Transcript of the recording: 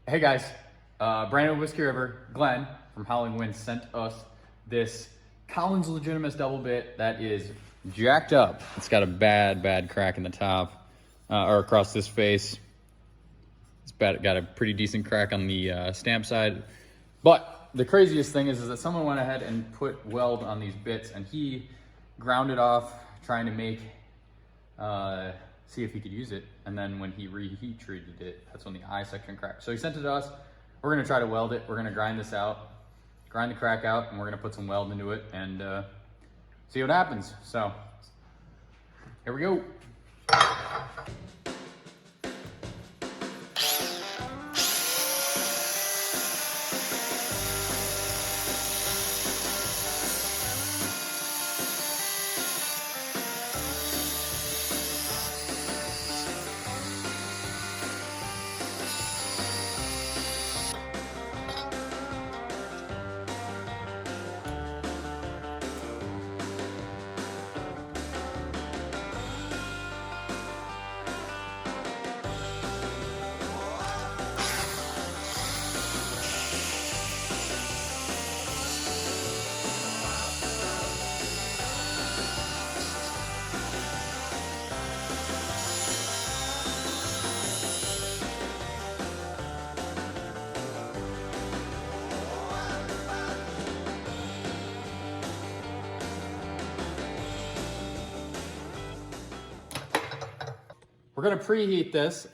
Hey guys, Brandon Whiskey River, Glenn from Howling Wind sent us this Collins Legitimus double bit that is jacked up. It's got a bad crack in the top, or across this face. It's got a pretty decent crack on the stamp side. But the craziest thing is that someone went ahead and put weld on these bits, and he ground it off trying to make, see if he could use it. And then when he reheat treated it, that's when the eye section cracked. So he sent it to us. We're gonna try to weld it. We're gonna grind this out, grind the crack out, and we're gonna put some weld into it and see what happens. So here we go. We're gonna preheat this.